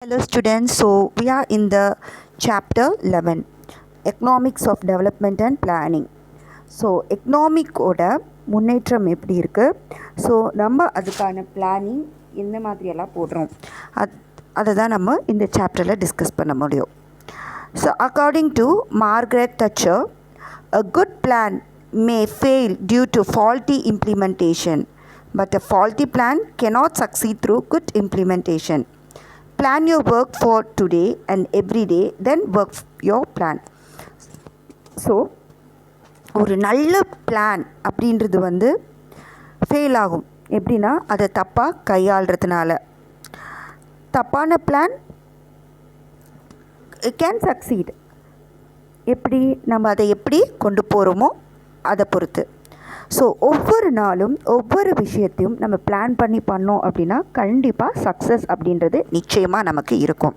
Hello students, so we are in the chapter 11 economics of development and planning. So economic ஓட முன்னேற்றம் எப்படி இருக்குது, so நம்ம அதுக்கான பிளானிங் எந்த மாதிரியெல்லாம் போடுறோம் அதை தான் நம்ம இந்த சாப்டரில் டிஸ்கஸ் பண்ண முடியும். So according to Margaret Thatcher, a good plan may fail due to faulty implementation, but a faulty plan cannot succeed through good implementation. Plan your work for today and every day, then work your plan. So ஒரு நல்ல plan அப்படின்றது fail ஆகும். எப்படின்னா அதை தப்பாக கையாளுறதுனால. தப்பான plan can succeed. எப்படி நம்ம அதை எப்படி கொண்டு போகிறோமோ அதை பொறுத்து. ஸோ ஒவ்வொரு நாளும் ஒவ்வொரு விஷயத்தையும் நம்ம பிளான் பண்ணி பண்ணோம் அப்படின்னா கண்டிப்பாக சக்ஸஸ் அப்படின்றது நிச்சயமாக நமக்கு இருக்கும்.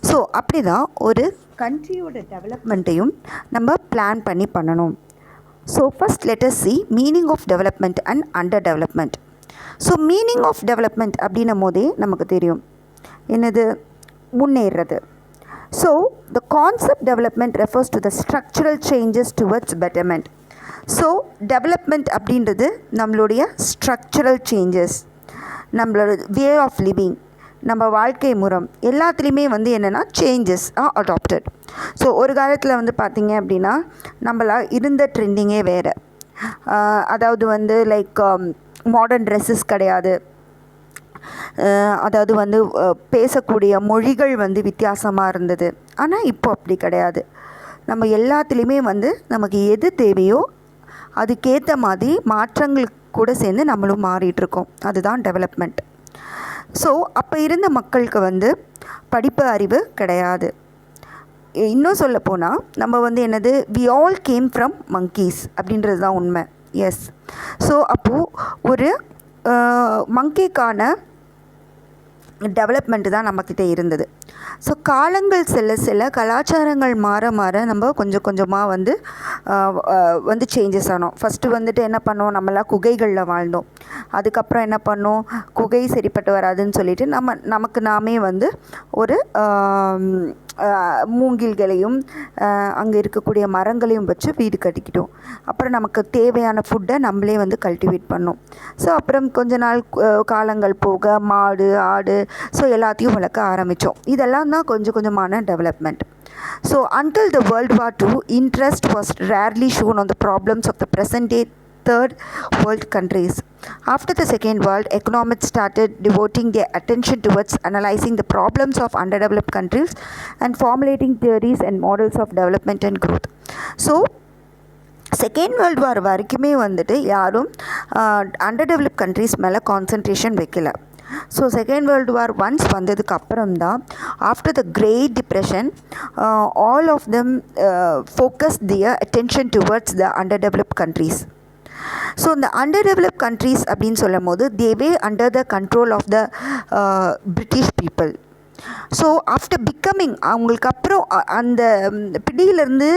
ஸோ அப்படி தான் ஒரு கண்ட்ரியோட டெவலப்மெண்ட்டையும் நம்ம பிளான் பண்ணி பண்ணணும். So first let us see meaning of development and under development. So meaning of development அப்படின்னும் போதே நமக்கு தெரியும் என்னது, முன்னேறது. So the concept development refers to the structural changes towards betterment. So development அப்படின்றது நம்மளுடைய ஸ்ட்ரக்சரல் சேஞ்சஸ், நம்மளோட வே ஆஃப் லிவிங், நம்ம வாழ்க்கை முறம் எல்லாத்துலேயுமே என்னென்னா சேஞ்சஸ் ஆர் அடாப்டட். ஸோ ஒரு காலத்தில் பார்த்திங்க அப்படின்னா நம்மளா இருந்த ட்ரெண்டிங்கே வேறு. அதாவது லைக் மாடர்ன் ட்ரெஸ்ஸஸ் கிடையாது. அதாவது பேசக்கூடிய மொழிகள் வித்தியாசமாக இருந்தது. ஆனால் இப்போ அப்படி கிடையாது. நம்ம எல்லாத்துலேயுமே நமக்கு எது தேவையோ அதுக்கேற்ற மாதிரி மாற்றங்களுக்கு கூட சேர்ந்து நம்மளும் மாறிட்டுருக்கோம். அதுதான் டெவலப்மெண்ட். ஸோ அப்போ இருந்த மக்களுக்கு படிப்பு அறிவு கிடையாது. இன்னும் சொல்லப்போனால் நம்ம என்னது, we all came from monkeys அப்படின்றது தான் உண்மை. எஸ். ஸோ அப்போது ஒரு மங்கிக்கான டெவலப்மெண்ட்டு தான் நம்மக்கிட்ட இருந்தது. ஸோ காலங்கள் செல்ல செல்ல கலாச்சாரங்கள் மாற மாற நம்ம கொஞ்சம் கொஞ்சமாக சேஞ்சஸ் ஆனோம். ஃபஸ்ட்டு என்ன பண்ணோம், நம்மளாம் குகைகளில் வாழ்ந்தோம். அதுக்கப்புறம் என்ன பண்ணோம், குகை சரிப்பட்டு வராதுன்னு சொல்லிட்டு நமக்கு நாமே ஒரு மூங்கில்களையும் அங்கே இருக்கக்கூடிய மரங்களையும் வச்சு வீடு கட்டிக்கிட்டோம். அப்புறம் நமக்கு தேவையான ஃபுட்டை நம்மளே கல்டிவேட் பண்ணோம். ஸோ அப்புறம் கொஞ்ச நாள் காலங்கள் போக மாடு ஆடு ஸோ எல்லாத்தையும் வளர்க்க ஆரம்பித்தோம். இதெல்லாம் தான் கொஞ்சம் கொஞ்சமான development. So until the World War II, interest was rarely shown on the problems of the present day third world countries. After the Second World, economists started devoting their attention towards analyzing the problems of underdeveloped countries and formulating theories and models of development and growth. So second world war வரைக்குமே யாரும் under developed countries மேலே concentration வைக்கல. So second world war once வந்ததுக்கு அப்புறம் தான், after the great depression, all of them focus their attention towards the under developed countries. So இந்த under developed countries அப்படின்னு சொல்லும் போது they were under the control of the British people. So after becoming, அவங்களுக்கு அப்புறம் அந்த பிடியிலேருந்து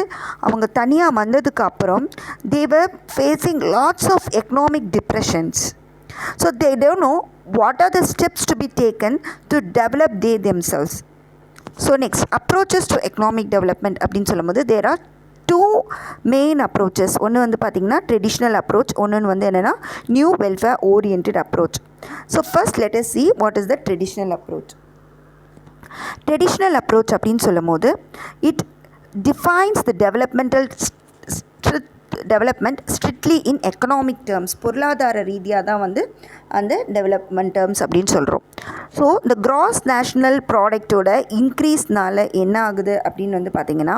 அவங்க தனியாக வந்ததுக்கு அப்புறம் they are facing lots of economic depressions. So they don't know what are the steps to be taken to develop they themselves. So next, approaches to economic development அப்படின்னு சொல்லும்போது there are two main approaches. ஒன்று பார்த்திங்கன்னா traditional approach, ஒன்று என்னென்னா new welfare oriented approach. So first let us see what is the traditional approach. Traditional approach அப்படின்னு சொல்லும் போது it defines the development strictly in economic terms. பொருளாதார ரீதியாக தான் அந்த டெவலப்மெண்ட் டேர்ம்ஸ் அப்படின்னு சொல்கிறோம். ஸோ இந்த கிராஸ் நேஷ்னல் ப்ராடக்டோட இன்க்ரீஸ்னால என்ன ஆகுது அப்படின்னு பார்த்திங்கன்னா,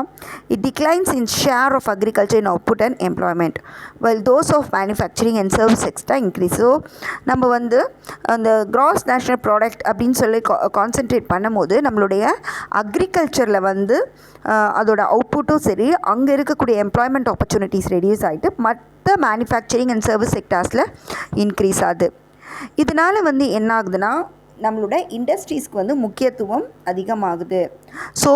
it declines in share of agriculture in output and employment well those of manufacturing and service extra increase. So நம்ம அந்த கிராஸ் நேஷ்னல் ப்ராடக்ட் அப்படின்னு சொல்லி கான்சென்ட்ரேட் பண்ணும்போது நம்மளுடைய அக்ரிகல்ச்சரில் அதோட அவுட்புட்டும் சரி, அங்கே இருக்கக்கூடிய எம்ப்ளாய்மெண்ட் ஆப்பர்ச்சுனிட்டிஸ் ரெடியூஸ் ஆகிட்டு மற்ற மேனுஃபேக்சரிங் அண்ட் சர்வீஸ் செக்டார்ஸில் இன்க்ரீஸ் ஆகுது. இதனால் என்ன ஆகுதுன்னா நம்மளோட இண்டஸ்ட்ரீஸ்க்கு முக்கியத்துவம் அதிகமாகுது. So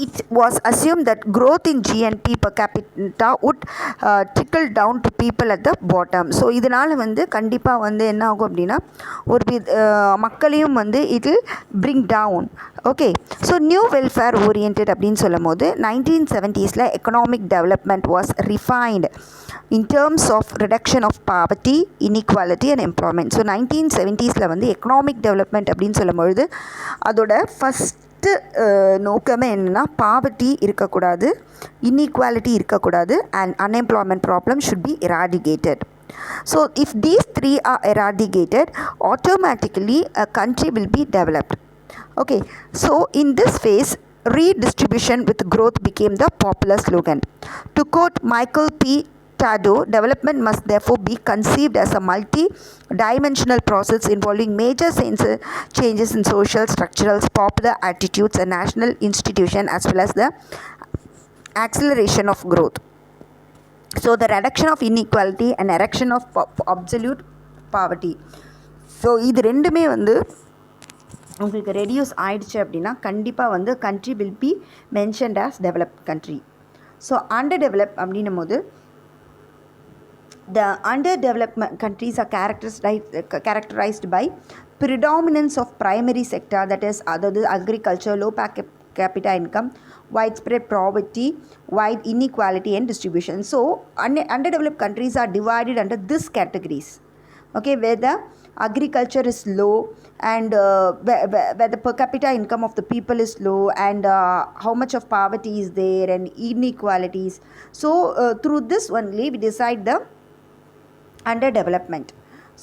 it was assumed that growth in GNP per capita would trickle down to people at the bottom. So இதனால் வந்து கண்டிப்பாக வந்து என்ன ஆகும் அப்படின்னா ஒரு மக்களையும் வந்து it will bring down. Okay, so new welfare oriented அப்படின்னு சொல்லும் போது 1970s economic development was refined in terms of reduction of poverty, inequality and employment. So 1970s வந்து எக்கனாமிக் டெவலப்மெண்ட் அப்படின்னு சொல்லும் பொழுது அதோட ஃபஸ்ட்டு நோக்கமே என்னென்னா பாவர்ட்டி இருக்கக்கூடாது, இன்இக்வாலிட்டி இருக்கக்கூடாது, and unemployment problem should be eradicated. So if these three are eradicated, automatically a country will be developed. Okay, so in this phase, redistribution with growth became the popular slogan. To quote Michael P. Tado, development must therefore be conceived as a multi-dimensional process involving major changes in social, structural, popular attitudes and national institutions, as well as the acceleration of growth. So the reduction of inequality and erection of absolute poverty. So இது ரெண்டுமே வந்து உங்களுக்கு reduce ஆயிடுச்சு அப்படின்னா கண்டிப்பாக வந்து country will be mentioned as developed country. So under develop அப்படின்னும் போது the underdeveloped countries are characterized by predominance of primary sector, that is agriculture, low per capita income, widespread poverty, wide inequality and distribution. So underdeveloped countries are divided under these categories. Okay, where the agriculture is low and where the per capita income of the people is low and how much of poverty is there and inequalities. So through this only we decide the underdevelopment.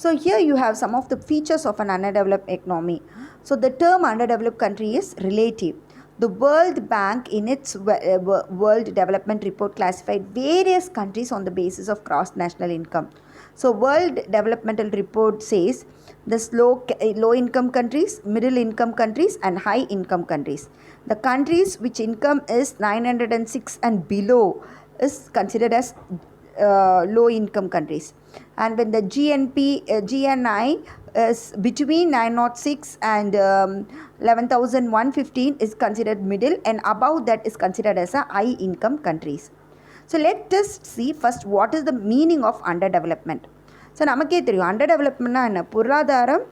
So here you have some of the features of an underdeveloped economy. So the term underdeveloped country is relative. The World Bank in its World Development Report classified various countries on the basis of gross national income. So World Developmental Report says the low income countries, middle income countries and high income countries. The countries which income is 906 and below is considered as low income countries. And when the GNI is between 906 and 11,115 is considered middle, and above that is considered as a high income countries. So let us see first what is the meaning of underdevelopment. So நமக்கே தெரியும் underdevelopmentனா என்ன, பொருளாதாரம்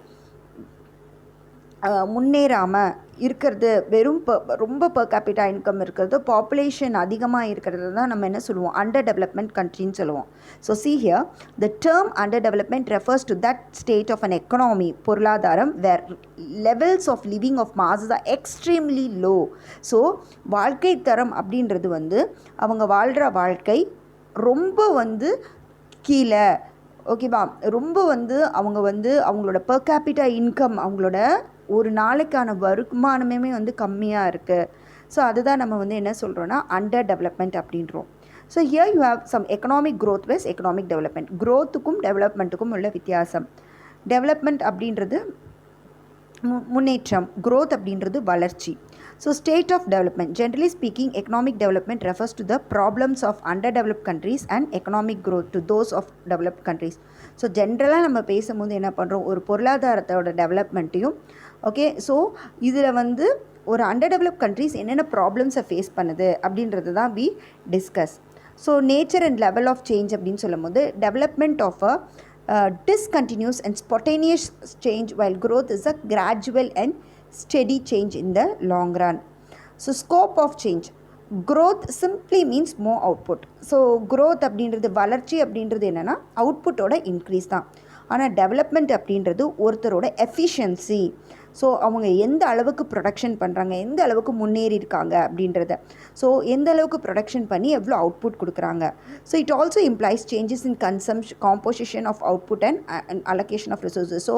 முன்னேறாமல் இருக்கிறது, வெறும் ரொம்ப per capita income இருக்கிறது, population அதிகமாக இருக்கிறது தான் நம்ம என்ன சொல்லுவோம், அண்டர் டெவலப்மெண்ட் கண்ட்ரின்னு சொல்லுவோம். So see here the term underdevelopment refers to that state of an economy, பொருளாதாரம், where levels of living of masses are extremely low. So வாழ்க்கை தரம் அப்படின்றது வந்து அவங்க வாழ்கிற வாழ்க்கை ரொம்ப வந்து கீழே, ஓகேவா, ரொம்ப வந்து அவங்க வந்து அவங்களோட per capita income, அவங்களோட ஒரு நாளைக்கான வருமானமே வந்து கம்மியாக இருக்குது. ஸோ அதுதான் நம்ம வந்து என்ன சொல்கிறோன்னா அண்டர் டெவலப்மெண்ட் அப்படின்றோம். So here you have some economic growth versus economic development. க்ரோத்துக்கும் டெவலப்மெண்ட்டுக்கும் உள்ள வித்தியாசம். டெவலப்மெண்ட் அப்படின்றது முன்னேற்றம், க்ரோத் அப்படின்றது வளர்ச்சி. So state of development, generally speaking economic development refers to the problems of under developed countries and economic growth to those of developed countries. So ஜென்ரலாக நம்ம பேசும்போது என்ன பண்ணுறோம், ஒரு பொருளாதாரத்தோட டெவலப்மெண்ட்டையும், ஓகே, ஸோ இதில் வந்து ஒரு அண்டர் டெவலப்ட் கண்ட்ரீஸ் என்னென்ன ப்ராப்ளம்ஸை ஃபேஸ் பண்ணுது அப்படின்றது தான் we discuss. So nature and level of change அப்படின்னு சொல்லும் போது development of a discontinuous and spontaneous change, while growth is a gradual and steady change in the long run. So scope of change, growth simply means more output. So growth அப்படின்றது, வளர்ச்சி அப்படின்றது என்னென்னா அவுட்புட்டோட increase தான். ஆனால் development அப்படின்றது ஒருத்தரோட efficiency. So அவங்க எந்த அளவுக்கு ப்ரொடக்ஷன் பண்ணுறாங்க, எந்த அளவுக்கு முன்னேறி இருக்காங்க அப்படின்றத, ஸோ எந்த அளவுக்கு ப்ரொடக்ஷன் பண்ணி எவ்வளோ அவுட்புட் கொடுக்குறாங்க. So it also implies changes in composition of output and allocation of resources. So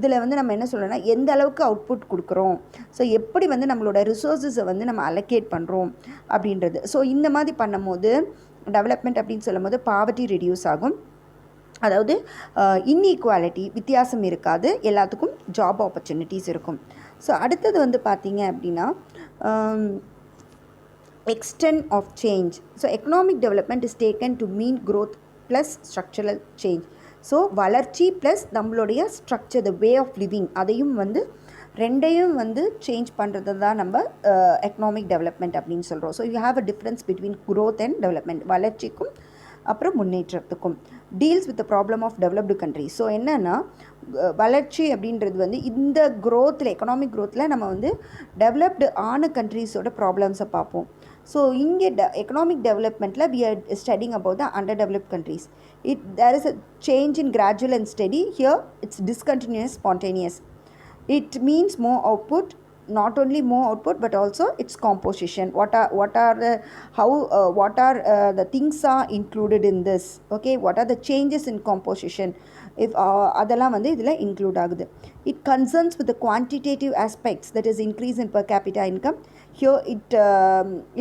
இதில் வந்து நம்ம என்ன சொல்லணும்னா எந்த அளவுக்கு அவுட்புட் கொடுக்குறோம், ஸோ எப்படி வந்து நம்மளோட ரிசோர்ஸஸை வந்து நம்ம அலோகேட் பண்ணுறோம் அப்படின்றது. ஸோ இந்த மாதிரி பண்ணும்போது டெவலப்மெண்ட் அப்படின்னு சொல்லும் போது பாவர்ட்டி ரெடியூஸ் ஆகும், அதாவது இன்இக்வாலிட்டி வித்தியாசம் இருக்காது, எல்லாத்துக்கும் ஜாப் ஆப்பர்ச்சுனிட்டிஸ் இருக்கும். ஸோ அடுத்தது வந்து பார்த்திங்க அப்படின்னா extent of change. So economic development is taken to mean growth plus structural change. So வளர்ச்சி ப்ளஸ் நம்மளுடைய structure, the way of living, அதையும் வந்து ரெண்டையும் வந்து சேஞ்ச் பண்ணுறது தான் நம்ம எக்கனாமிக் டெவலப்மெண்ட் அப்படின்னு சொல்கிறோம். So you have a difference between growth and development, வளர்ச்சிக்கும் அப்புறம் முன்னேற்றத்துக்கும். Deals with the problem of developed country. So என்னென்னா வளர்ச்சி அப்படின்றது வந்து இந்த க்ரோத்தில், எக்கனாமிக் க்ரோத்தில் நம்ம வந்து டெவலப்டு ஆன கண்ட்ரீஸோட ப்ராப்ளம்ஸை பார்ப்போம். ஸோ இங்கே எக்கனாமிக் டெவலப்மெண்ட்டில் we are studying about the under developed countries. There is a change in gradual and study. Here it's discontinuous, spontaneous. It means more output, not only more output but also its composition. What are the how what are the things are included in this? Okay, what are the changes in composition? If அதெல்லாம் வந்து இதில் include ஆகுது. It concerns with the quantitative aspects, that is increase in per capita income. Here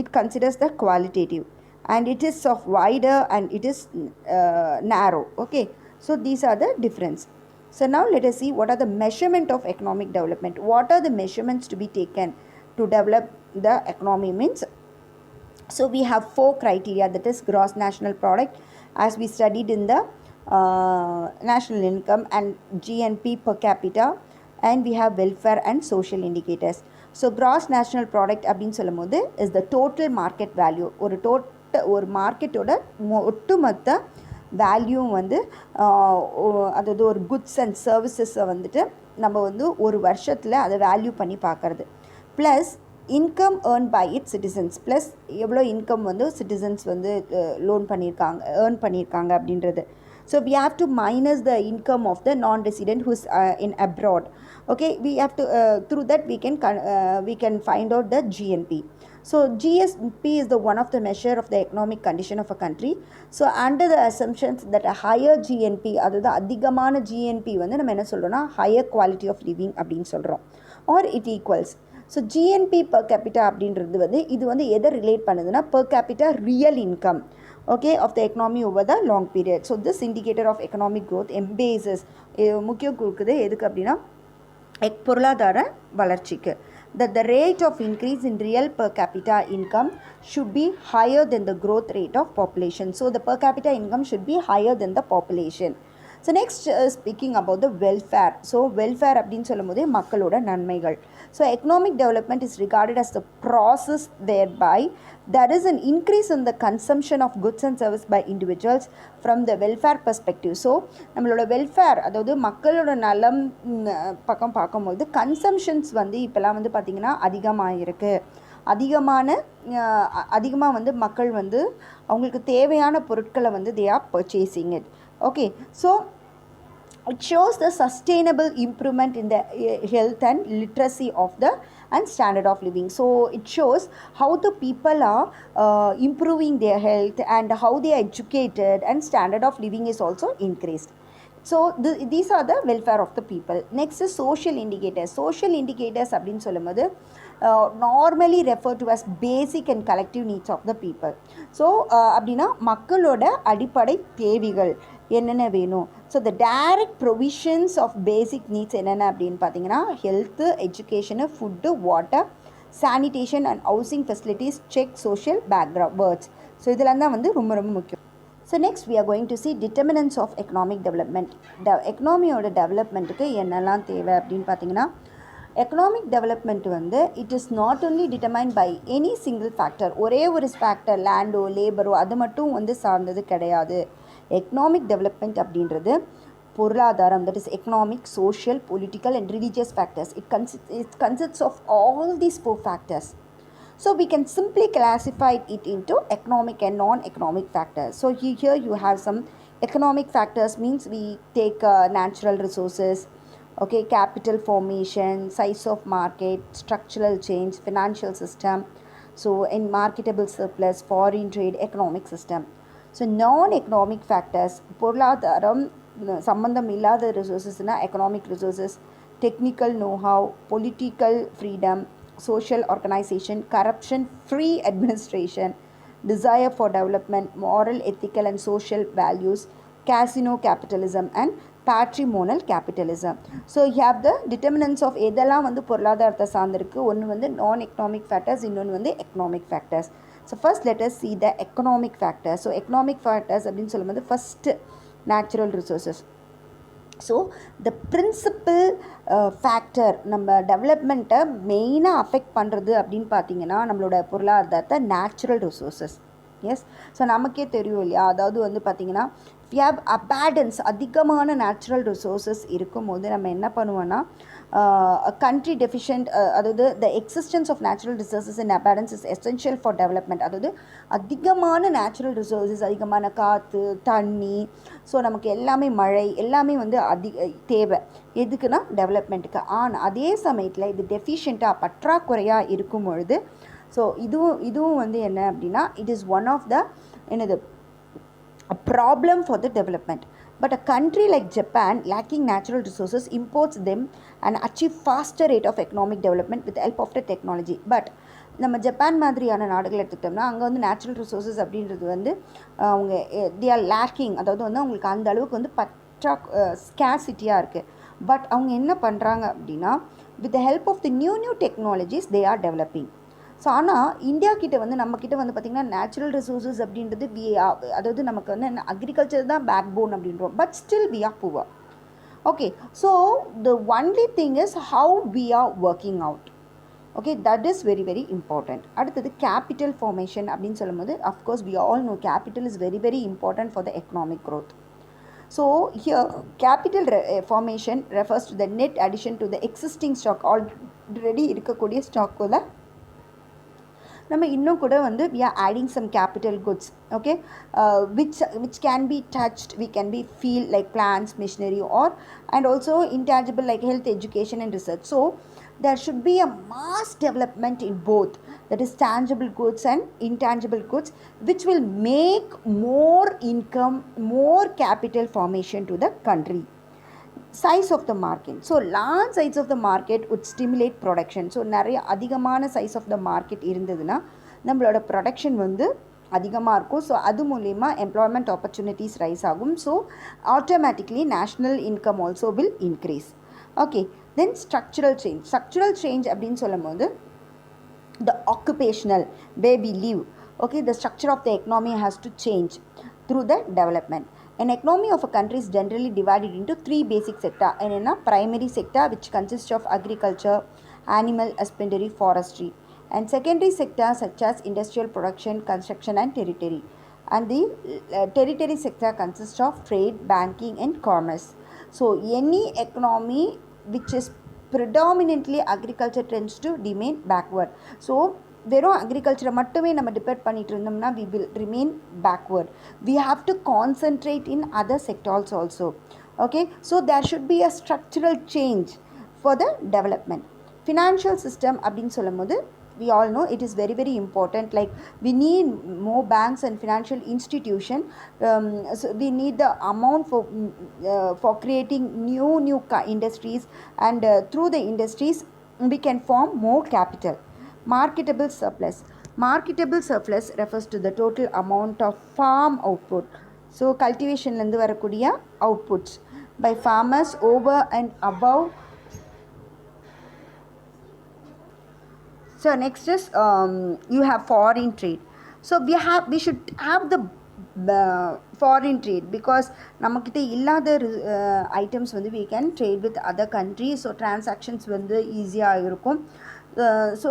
it considers the qualitative, and it is of wider and it is narrow. Okay, so these are the difference. So now let us see what are the measurement of economic development. What are the measurements to be taken to develop the economy means? So we have 4 criteria, that is gross national product, as we studied in the national income, and GNP per capita, and we have welfare and social indicators. So gross national product அப்படின்னு சொல்லும்போது is the total market value. ஒரு மார்க்கெட்டோட ஒட்டுமொத்த value வந்து அதாவது ஒரு goods and சர்வீசஸை வந்துட்டு நம்ம வந்து ஒரு வருஷத்தில் அதை வேல்யூ பண்ணி பார்க்குறது. Plus income earn by it citizens, plus எவ்வளோ இன்கம் வந்து சிட்டிசன்ஸ் வந்து ஏர்ன் பண்ணியிருக்காங்க அப்படின்றது. So we have to minus the income of the non-resident who is in abroad. Okay, we have to through that we can find out the GNP. So GSP is the one of the measure of the economic condition of a country. So under the assumptions that a higher GNP, அதாவது அதிகமான GNP வந்து நம்ம என்ன சொல்கிறோம்னா higher quality of living அப்படின்னு சொல்கிறோம், or it equals. So GNB per capita அப்படின்றது வந்து இது வந்து எதை ரிலேட் பண்ணுதுன்னா per capita real income, okay, of the economy over the long period. So this indicator of economic growth embases முக்கியம் கொடுக்குது எதுக்கு அப்படின்னா பொருளாதார வளர்ச்சிக்கு. That the rate of increase in real per capita income should be higher than the growth rate of population. So the per capita income should be higher than the population. So next speaking about the welfare. So welfare அப்படின்னு சொல்லும் போதே மக்களோட நன்மைகள். So economic development is regarded as the process whereby there is an increase in the consumption of goods and services by individuals from the welfare perspective. So நம்மளோட welfare, அதாவது மக்களோட நலம் பக்கம் பார்க்கும்போது கன்சம்ஷன்ஸ் வந்து இப்போலாம் வந்து பார்த்திங்கன்னா அதிகமாக வந்து மக்கள் வந்து அவங்களுக்கு தேவையான பொருட்களை வந்து they are purchasing it. Okay, so it shows the sustainable improvement in the health and literacy of the and standard of living. So it shows how the people are improving their health and how they are educated, and standard of living is also increased. So these are the welfare of the people. Next is social indicators. Social indicators அப்படின்னு சொல்லும்போது normally referred to as basic and collective needs of the people. So அப்படின்னா மக்களோட அடிப்படை தேவைகள் என்னென்ன வேணும். So the direct provisions of basic needs என்னென்ன அப்படின்னு பார்த்தீங்கன்னா health, education, food, water, sanitation and housing facilities, செக், சோஷியல் பேக்ரவுண்ட், வேர்ட்ஸ். ஸோ இதெல்லாம் தான் வந்து ரொம்ப ரொம்ப முக்கியம். So next we are going to see determinants of economic development. எக்கனாமியோட டெவலப்மெண்ட்டுக்கு என்னெல்லாம் தேவை அப்படின்னு பார்த்தீங்கன்னா எக்கனாமிக் டெவலப்மெண்ட் வந்து it is not only determine by any single factor. ஒரே ஒரு ஃபேக்டர் லேண்டோ லேபரோ அது மட்டும் வந்து சார்ந்தது கிடையாது. எக்கனாமிக் டெவலப்மெண்ட் அப்படின்றது பொருளாதாரம், that is economic, social, political and religious factors. It consists of all these 4 factors. So we can simply classify it into economic and non-economic factors. So here you have some economic factors, means we take natural resources, okay, capital formation, size of market, structural change, financial system, so in marketable surplus, foreign trade, economic system. So non-economic factors, பொருளாதாரம் சம்பந்தம் இல்லாத ரிசோர்ஸஸ்னால் economic resources, technical knowhow, political freedom, social organization, corruption, free administration, desire for development, moral, ethical and social values, casino capitalism and patrimonial capitalism. So you have the determinants of எதெல்லாம் வந்து பொருளாதாரத்தை சார்ந்திருக்கு. ஒன்று வந்து நான் எக்கனாமிக் ஃபேக்டர்ஸ், இன்னொன்று வந்து economic factors. So first let us see the economic factors. So economic factors அப்படின்னு சொல்லும்போது first natural resources. So the principal factor நம்ம டெவலப்மெண்ட்டை மெயினாக அஃபெக்ட் பண்ணுறது அப்படின்னு பார்த்தீங்கன்னா நம்மளோட பொருளாதாரத்தை நேச்சுரல் ரிசோர்ஸஸ். எஸ், ஸோ நமக்கே தெரியும் இல்லையா, அதாவது வந்து பார்த்திங்கன்னா வி ஹேவ் அபேண்டன்ஸ், அதிகமான நேச்சுரல் ரிசோர்ஸஸ் இருக்கும்போது நம்ம என்ன பண்ணுவோன்னா கண்ட்ரி டெஃபிஷியன்ட், அதாவது the existence of natural resources in abundance is essential for development. அதாவது அதிகமான நேச்சுரல் ரிசோர்ஸஸ், அதிகமான காற்று, தண்ணி, ஸோ நமக்கு எல்லாமே மழை எல்லாமே வந்து தேவை எதுக்குன்னா டெவலப்மெண்ட்டுக்கு. ஆனால் அதே சமயத்தில் இது டெஃபிஷியண்ட்டாக பற்றாக்குறையாக இருக்கும் பொழுது ஸோ இதுவும் வந்து என்ன அப்படின்னா it is one of the என்னது a problem for the development. But a country like Japan, lacking natural resources, imports them and achieve faster rate of economic development with the help of the technology. But நம்ம Japan மாதிரியான நாடுகள் எடுத்துக்கிட்டோம்னா அங்கே வந்து natural resources அப்படின்றது வந்து அவங்க they are lacking, அதாவது வந்து அவங்களுக்கு அந்த அளவுக்கு வந்து ஸ்கேர்சிட்டியாக இருக்குது. பட் அவங்க என்ன பண்ணுறாங்க அப்படின்னா with the help of the new technologies they are developing. So ஆனால் இந்தியா கிட்ட வந்து நம்மக்கிட்ட வந்து பார்த்திங்கன்னா நேச்சுரல் ரிசோர்ஸஸ் அப்படின்றது அதாவது நமக்கு வந்து என்ன அக்ரிகல்ச்சர் தான் பேக் போன் அப்படின்றோம். But still we are poor. Okay, so the only thing is how we are working out. Okay, that is very very important. அடுத்தது கேபிட்டல் ஃபார்மேஷன் அப்படின்னு சொல்லும்போது of course we all know capital is very very important for the economic growth. So here capital formation refers to the net addition to the existing stock, already இருக்கக்கூடிய ஸ்டாக்குள்ள நம்ம இன்னும் கூட வந்து we are adding some capital goods, okay, which can be touched, we can be feel like plants, machinery, or and also intangible like health, education and research. So there should be a mass development in both, that is tangible goods and intangible goods, which will make more income, more capital formation to the country. Size of the market, so large size of the market would stimulate production. So நிறைய அதிகமான size of the market இருந்ததுன்னா நம்மளோட production வந்து அதிகமாக இருக்கும். So அது மூலயமா employment opportunities rice ஆகும். So automatically national income also will increase. Okay, then structural change அப்படின்னு சொல்லும் போது the occupational where we live, okay, the structure of the economy has to change through the development. An economy of a country is generally divided into three basic sectors. And primary sector, which consists of agriculture, animal husbandry, forestry, and secondary sectors such as industrial production, construction and territory. And the territory sector consists of trade, banking and commerce. So any economy which is predominantly agriculture tends to remain backward. So வெறும் அக்ரிகல்ச்சரை மட்டுமே நம்ம depend பண்ணிட்டு இருந்தோம்னா we will remain backward. We have to concentrate in other sectors also. Okay, so there should be a structural change for the development. Financial system அப்படின்னு சொல்லும் போது we all know it is very very important, like we need more banks and financial institution. So we need the amount for creating new industries, and through the industries we can form more capital. Marketable surplus refers to the total amount of farm output, so cultivationலேருந்து வரக்கூடிய outputs by farmers over and above. So next is you have foreign trade. So we should have the foreign trade, because நம்மக்கிட்ட இல்லாத items வந்து we can trade with other countries, so transactions வந்து ஈஸியாக இருக்கும். So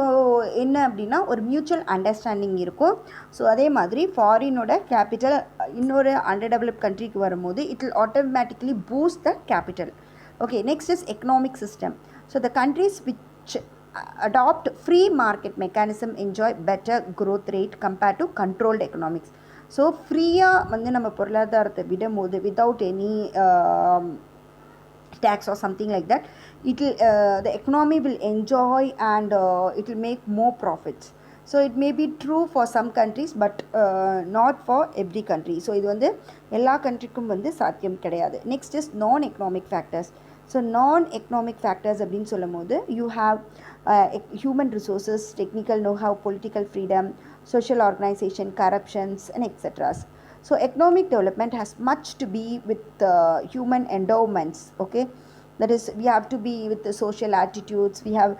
என்ன அப்படின்னா ஒரு mutual understanding இருக்கும். ஸோ அதே மாதிரி ஃபாரினோட கேபிட்டல் இன்னொரு அண்டர் டெவலப்ட் கண்ட்ரிக்கு வரும்போது it will automatically boost the capital. Okay, next is economic system. So the countries which adopt free market mechanism enjoy better growth rate compared to controlled economics. So ஃப்ரீயாக வந்து நம்ம பொருளாதாரத்தை விடும்போது without any tax or something like that, it will the economy will enjoy and it will make more profits. So it may be true for some countries, but not for every country. So இது வந்து எல்லா கண்ட்ரிக்கும் வந்து சாத்தியம் கிடையாது. Next is நான் economic factors. So நான் economic factors அப்படின்னு சொல்லும் போது you have human resources, technical know-how, political freedom, social organization, corruptions and etc. So economic development has much to be with human endowments. Okay, That is, we have to be with the social attitudes, we have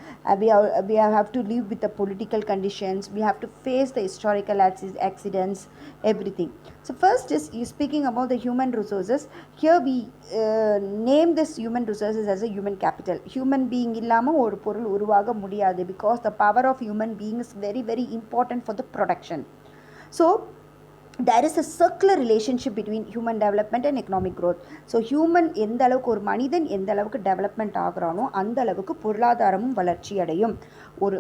to live with the political conditions, we have to face the historical accidents, everything. So first is you speaking about the human resources. Here we name this human resources as a human capital. Human being இல்லாம ஒரு பொருள் உருவாக முடியாது, because the power of human being is very very important for the production. So there is a circular relationship between human development and economic growth. So human எந்த அளவுக்கு ஒரு மனிதன் எந்த அளவுக்கு டெவலப்மெண்ட் ஆகுறானோ அந்த அளவுக்கு பொருளாதாரமும் வளர்ச்சி அடையும். ஒரு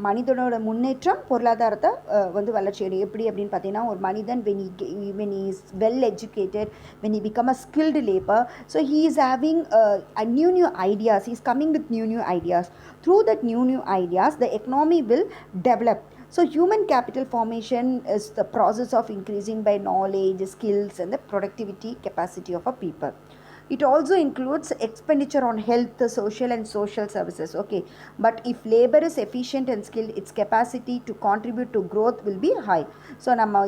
மனிதனோட முன்னேற்றம் பொருளாதாரத்தை வந்து வளர்ச்சி அடையும். எப்படி அப்படின்னு பார்த்தீங்கன்னா, ஒரு மனிதன் when he is well educated, when he become a skilled labor, so he is having a new ideas, he is coming with new ideas. Through that new ideas, the economy will develop. So human capital formation is the process of increasing by knowledge, skills and the productivity capacity of a people. It also includes expenditure on health, social services. Okay, but if labor is efficient and skilled, its capacity to contribute to growth will be high. So நம்ம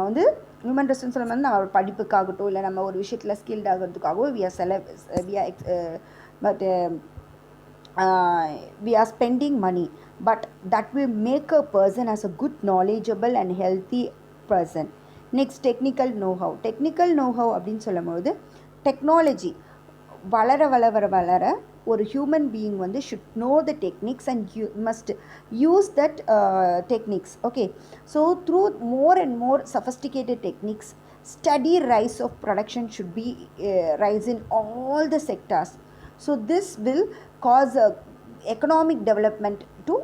வந்து human resource வந்து நம்ம படிப்புக்காகட்டும் இல்லை நம்ம ஒரு விஷயத்தில் skilled ஆகிறதுக்காகவோ we are spending money, but that will make a person as a good, knowledgeable and healthy person. Next, technical know-how. Technical know-how அப்படின்னு சொல்லும்போது டெக்னாலஜி வளர ஒரு ஹியூமன் பீயிங் வந்து should know the techniques and must use that techniques. Okay, so through more and more sophisticated techniques, steady rise of production should be rise in all the sectors. So this will cause economic development to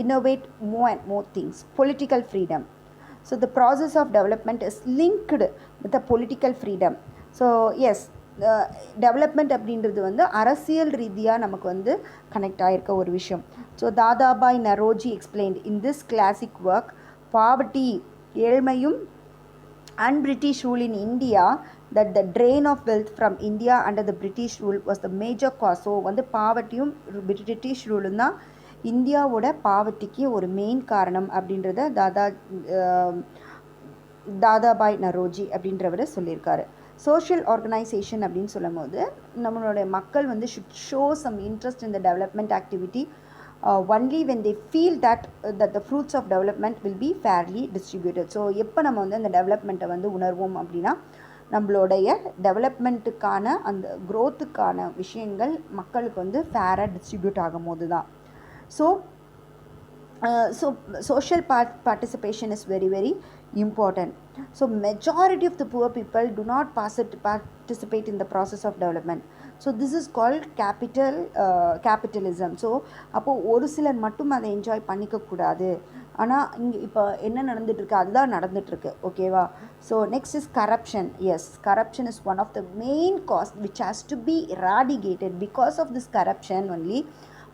innovate more and more things. Political freedom. So the process of development is linked with the political freedom. So yes, development அப்படின்றது வந்து அரசியல் ரீதியாக நமக்கு வந்து connect ஆகிருக்க ஒரு விஷயம். So Dadabhai Naoroji explained in this classic work, poverty ஏழ்மையும் and British rule in India, that the drain of wealth from India under the British rule was the major cause. So வந்து பாவர்ட்டியும் பிரிட்டிஷ் ரூலும் தான் இந்தியாவோட பாவர்ட்டிக்கு ஒரு மெயின் காரணம் அப்படின்றத தாதாபாய் நரோஜி அப்படின்றவர் சொல்லியிருக்காரு. சோஷியல் ஆர்கனைசேஷன் அப்படின்னு சொல்லும் போது நம்மளுடைய மக்கள் வந்து should show some interest in the development activity only when they feel that the fruits of development will be fairly distributed. So எப்போ நம்ம வந்து அந்த டெவலப்மெண்ட்டை வந்து உணர்வோம் அப்படின்னா, நம்மளுடைய டெவலப்மெண்ட்டுக்கான அந்த க்ரோத்துக்கான விஷயங்கள் மக்களுக்கு வந்து ஃபேராக டிஸ்ட்ரிபியூட் ஆகும் போது தான். So social participation is very very important. So majority of the poor people do not participate in the process of development. So this is called capitalism. So அப்போது ஒரு சிலர் மட்டும் அதை என்ஜாய் பண்ணிக்கக்கூடாது. ஆனால் இங்கே இப்போ என்ன நடந்துகிட்ருக்கு அதுதான் நடந்துகிட்ருக்கு. ஓகேவா? So next is corruption. Yes, corruption is one of the main cause which has to be eradicated. Because of this corruption only,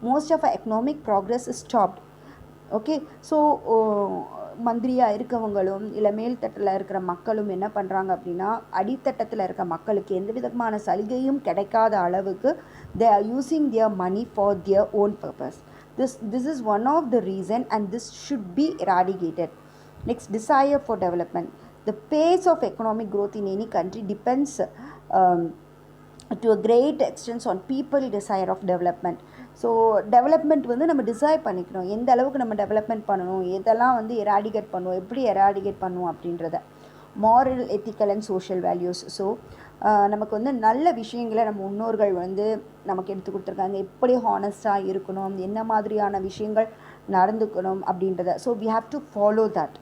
most of our economic progress is stopped. Okay, so மந்திரியாக இருக்கவங்களும் இல்லை மேல்தட்டில் இருக்கிற மக்களும் என்ன பண்ணுறாங்க அப்படின்னா, அடித்தட்டத்தில் இருக்க மக்களுக்கு எந்த விதமான சலுகையும் கிடைக்காத அளவுக்கு they are using their money for their own purpose. This is one of the reason, and this should be eradicated. Next, desire for development. The pace of economic growth in any country depends to a great extent on people desire of development. So development வந்து நம்ம decide பண்ணிக்கணும், எந்த அளவுக்கு நம்ம development பண்ணணும், எதெல்லாம் வந்து eradicate பண்ணுவோம், எப்படி எராடிகேட் பண்ணுவோம் அப்படின்றத. Moral, ethical and social values. So நமக்கு வந்து நல்ல விஷயங்களை நம்ம முன்னோர்கள் வந்து நமக்கு எடுத்து கொடுத்துருக்காங்க. எப்படி ஹானஸ்டாக இருக்கணும், என்ன மாதிரியான விஷயங்கள் நடந்துக்கணும் அப்படின்றத. So we have to follow that.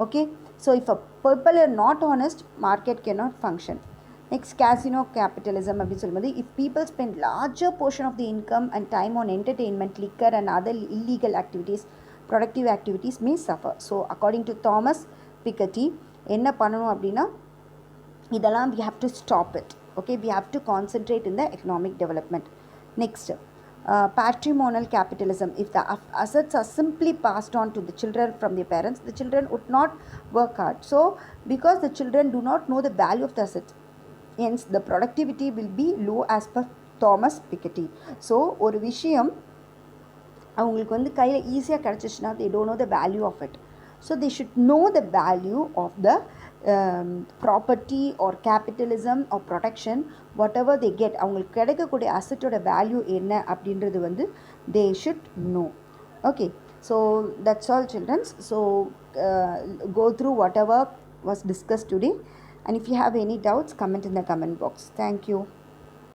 Okay, so if a people are not honest, market cannot function. Next, casino capitalism அப்படின்னு சொல்லும்போது, if people spend larger portion of the income and time on entertainment, liquor and other illegal activities, productive activities may suffer. So according to Thomas Piketty, என்ன பண்ணணும் அப்படின்னா, இதெல்லாம் we have to stop it. Okay, we have to concentrate in the economic development. Next, patrimonial capitalism. If the assets are simply passed on to the children from their parents, the children would not work hard. So because the children do not know the value of the assets, hence the productivity will be low as per Thomas Piketty. So ஒரு விஷயம் அவங்களுக்கு வந்து கையில் ஈஸியாக கிடச்சிச்சுன்னா they don't know the value of it. So they should know the value of the property or capitalism or protection whatever they get, அவங்களுக்கு கிடைக்கக்கூடிய அசட்டோட value என்ன அப்படின்றது வந்து they should know. Okay, so that's all childrens. So go through whatever was discussed today, and if you have any doubts, comment in the comment box. Thank you.